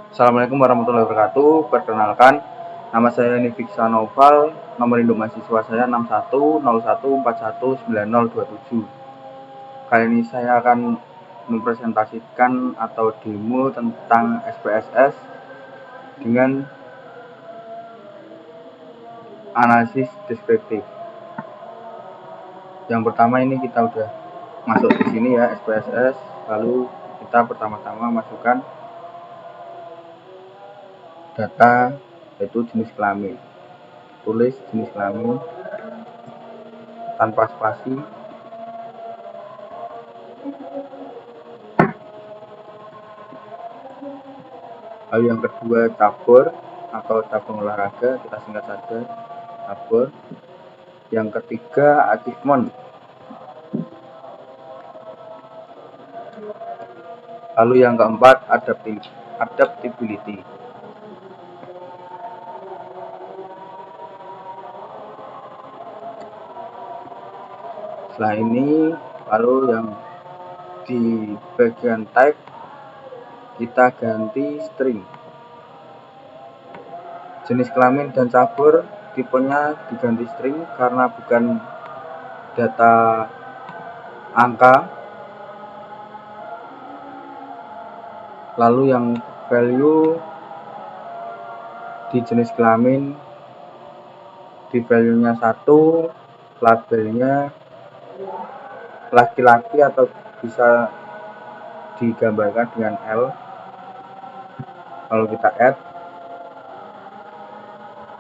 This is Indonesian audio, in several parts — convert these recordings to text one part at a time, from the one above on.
Assalamualaikum warahmatullahi wabarakatuh. Perkenalkan, nama saya Nifiksa Noval, nomor induk mahasiswa saya 6101419027. Kali ini saya akan mempresentasikan atau demo tentang SPSS dengan analisis deskriptif. Yang pertama ini kita udah masuk di sini ya, SPSS. Lalu kita pertama-tama masukkan data, yaitu jenis kelamin. Tulis jenis kelamin tanpa spasi. Lalu yang kedua, cabur atau cabang olahraga, kita singkat saja cabur. Yang ketiga, achievement. Lalu yang keempat, adaptability. Setelah ini, lalu yang di bagian type kita ganti string. Jenis kelamin dan cabur tipenya diganti string karena bukan data angka. Lalu yang value di jenis kelamin di value-nya 1, labelnya laki-laki atau bisa digambarkan dengan L. Lalu kita add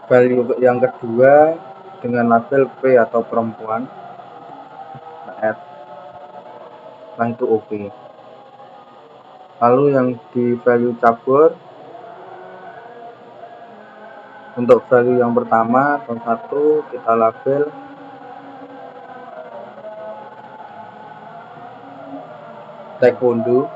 value yang kedua dengan label P atau perempuan, kita add. Setelah itu OK. Lalu yang di value cabur, untuk value yang pertama atau 1 kita label taekwondo.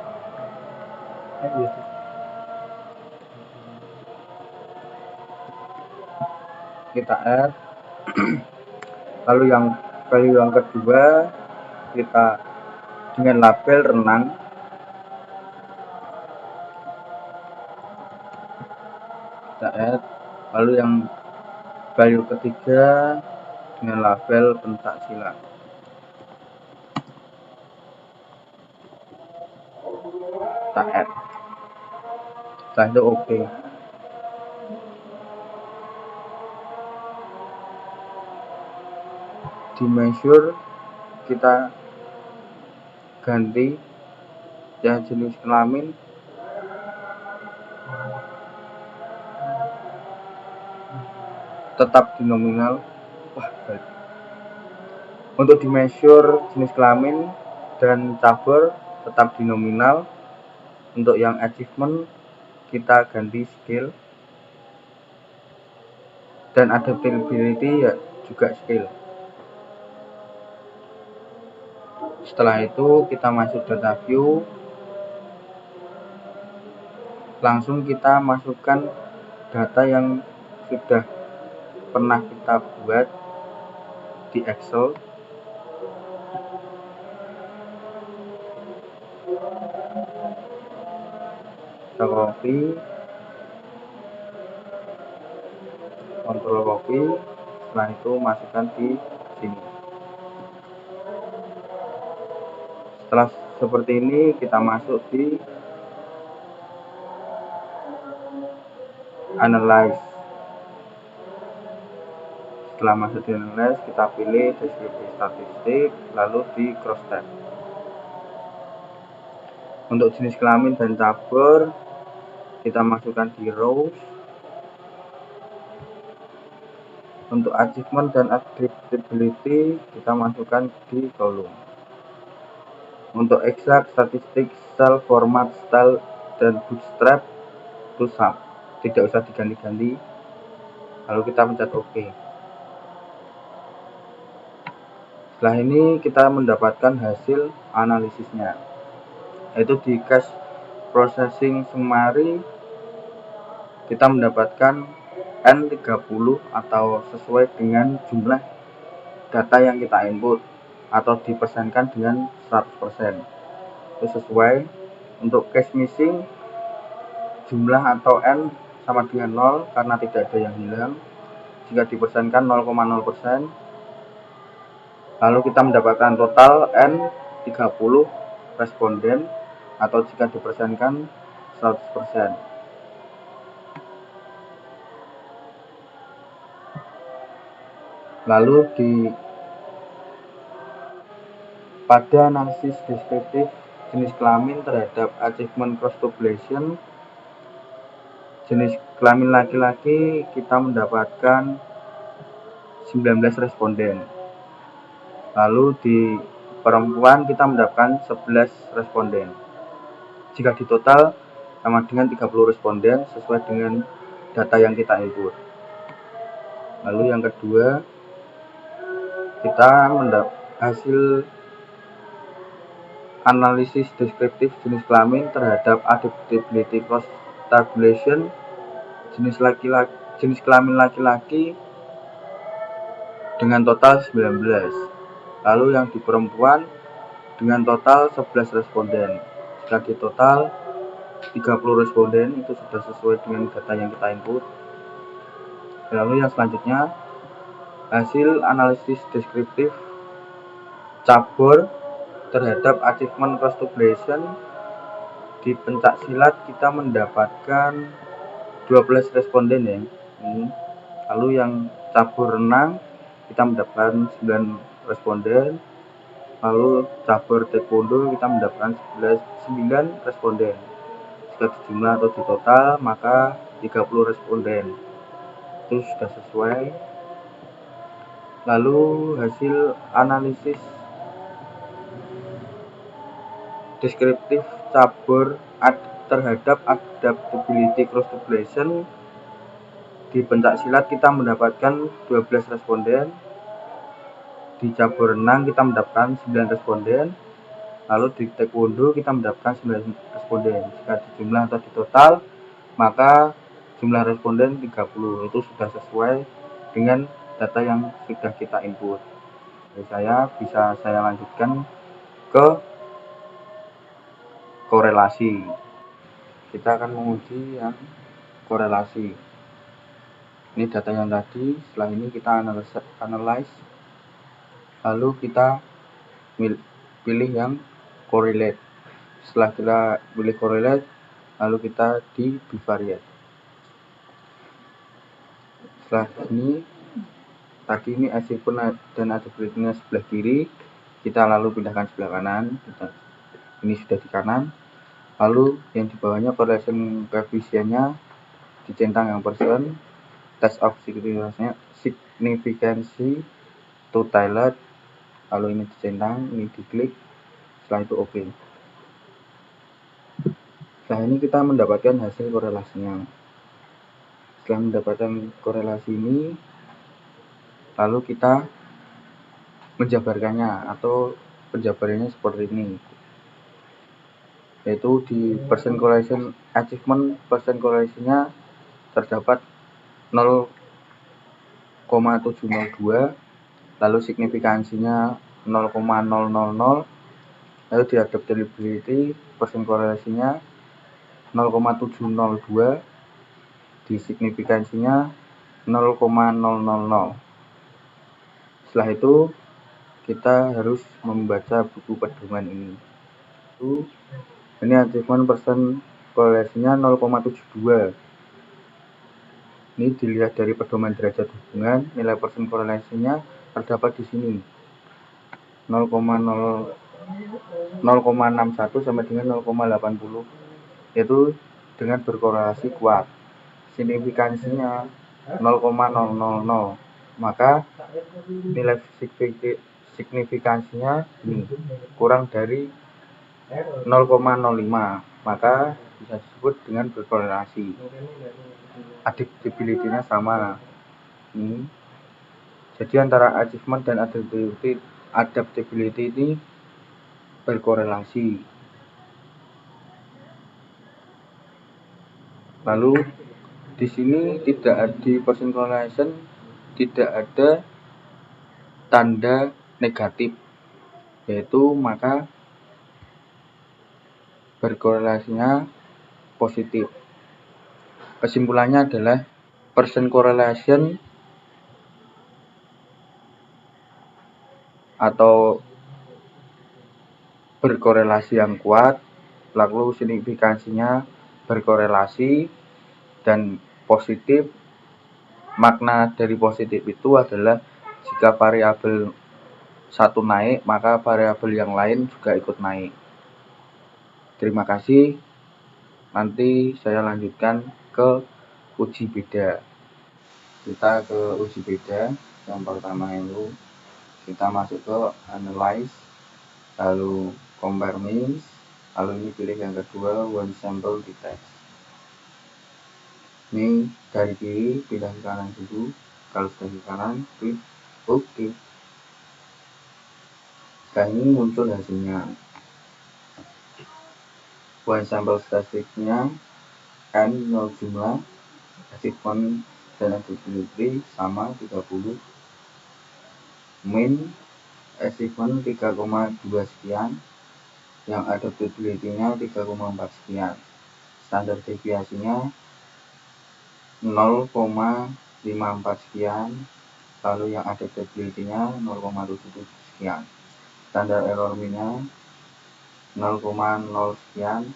Kita add. Lalu yang value yang kedua kita dengan label renang. Kita add. Lalu yang value ketiga dengan label pencak silat. Kita add. Setelah itu OK. Di measure kita ganti yang jenis kelamin tetap di nominal. Untuk di measure jenis kelamin dan cabur tetap di nominal. Untuk yang achievement kita ganti skill, dan adaptability ya juga skill. Setelah itu kita masuk data view, langsung kita masukkan data yang sudah pernah kita buat di Excel. Kita copy, Ctrl copy, setelah itu masukkan di sini. Setelah seperti ini kita masuk di analyze. Setelah masuk di analyze kita pilih deskripsi statistik, lalu di cross tab. Untuk jenis kelamin dan cabur kita masukkan di rows. Untuk achievement dan adaptability kita masukkan di column. Untuk exact, statistik, cell, format, style, dan bootstrap itu sama, tidak usah diganti-ganti. Lalu kita pencet OK. Setelah ini kita mendapatkan hasil analisisnya, yaitu di cache processing summary kita mendapatkan N30 atau sesuai dengan jumlah data yang kita input, atau dipersenkan dengan 100%. Itu sesuai. Untuk cache missing jumlah atau n sama dengan 0 karena tidak ada yang hilang. Jika dipersenkan 0,0%, lalu kita mendapatkan total n 30 responden, atau jika dipersenkan 100%. Lalu pada analisis deskriptif jenis kelamin terhadap achievement cross population, jenis kelamin laki-laki kita mendapatkan 19 responden. Lalu di perempuan kita mendapatkan 11 responden. Jika di total sama dengan 30 responden sesuai dengan data yang kita input. Lalu yang kedua, kita hasil analisis deskriptif jenis kelamin terhadap adaptability cross tabulation jenis kelamin laki-laki dengan total 19. Lalu yang di perempuan dengan total 11 responden. Jika di total 30 responden, itu sudah sesuai dengan data yang kita input. Lalu yang selanjutnya, hasil analisis deskriptif cabur terhadap achievement cross population. Di pencak silat kita mendapatkan 12 responden ya. Lalu yang cabur renang kita mendapatkan 9 responden. Lalu cabur taekwondo kita mendapatkan 9 responden. Jika dijumlah atau di total maka 30 responden. Itu sudah sesuai. Lalu hasil analisis deskriptif cabur terhadap adaptability cross population. Di pencak silat kita mendapatkan 12 responden. Di cabur renang kita mendapatkan 9 responden. Lalu di taekwondo kita mendapatkan 9 responden. Jika dijumlah atau di total maka jumlah responden 30. Itu sudah sesuai dengan data yang sudah kita input. Jadi bisa saya lanjutkan ke korelasi. Kita akan menguji yang korelasi. Ini data yang tadi. Setelah ini kita analyze. Lalu kita pilih yang correlate. Setelah kita pilih correlate, lalu kita di bivariate. Setelah ini, tadi ini achievement dan adaptability-nya sebelah kiri, kita lalu pindahkan sebelah kanan. Ini sudah di kanan. Lalu yang di bawahnya correlation coefficient-nya dicentang yang persen, test of significancy to Taylor. Lalu ini dicentang, ini diklik, setelah itu oke. Setelah ini kita mendapatkan hasil korelasinya. Setelah mendapatkan korelasi ini, lalu kita menjabarkannya, atau penjabarannya seperti ini, yaitu di percent correlation achievement percent correlation-nya terdapat 0,702, lalu signifikansinya 0,000, lalu di adaptability percent korelasinya 0,702, di signifikansinya 0,000. Setelah itu kita harus membaca buku pedoman ini. Ini achievement percent korelasinya 0,72. Ini dilihat dari pedoman derajat hubungan, nilai persen korelasinya terdapat di sini 0,61 sampai dengan 0,80, yaitu dengan berkorelasi kuat. Signifikansinya 0,000, maka nilai signifikansinya ini kurang dari 0,05, maka bisa disebut dengan berkorelasi. Adaptability-nya sama. Jadi antara achievement dan adaptability ini berkorelasi. Lalu di sini di percent correlation tidak ada tanda negatif, yaitu maka berkorelasinya positif. Kesimpulannya adalah percent correlation atau berkorelasi yang kuat, lalu signifikansinya berkorelasi dan positif. Makna dari positif itu adalah jika variabel satu naik, maka variabel yang lain juga ikut naik. Terima kasih. Nanti saya lanjutkan ke uji beda. Kita ke uji beda. Yang pertama itu kita masuk ke analyze, lalu compare means, lalu ini pilih yang kedua one sample detect. Ini dari kiri pindah ke kanan dulu. Kalau sudah di kanan, klik OK. Sekarang ini muncul hasilnya. One sample statistiknya N 0 jumlah, achievement dan adaptability sama 30. Mean achievement 3,2 sekian, yang adaptability-nya 3,4 sekian. Standar deviasinya 0,54 sekian, lalu yang adaptability-nya 0,77 sekian. Standar error mean-nya 0,0 sekian,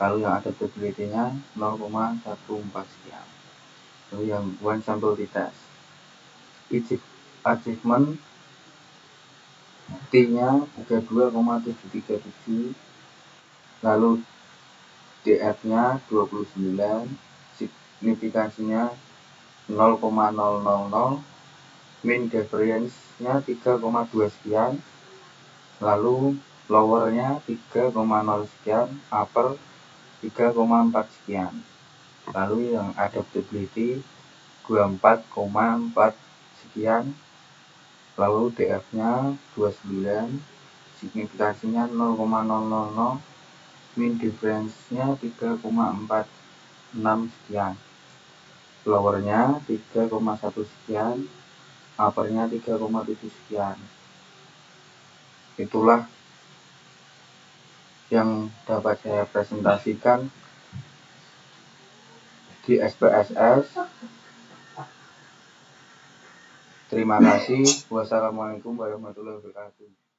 lalu yang adaptability-nya 0,14 sekian. Lalu yang one sample test, achievement T-nya 32,737, lalu DF-nya 29, signifikansinya 0,000, mean difference-nya 3,2 sekian, lalu lower-nya 3,0 sekian, upper 3,4 sekian. Lalu yang adaptability 24,4 sekian, lalu DF-nya 29, signifikansinya 0,000, mean difference-nya 3,46 sekian, lower-nya 3,1 sekian, upper-nya 3,7 sekian. Itulah yang dapat saya presentasikan di SPSS. Terima kasih. Wassalamualaikum warahmatullahi wabarakatuh.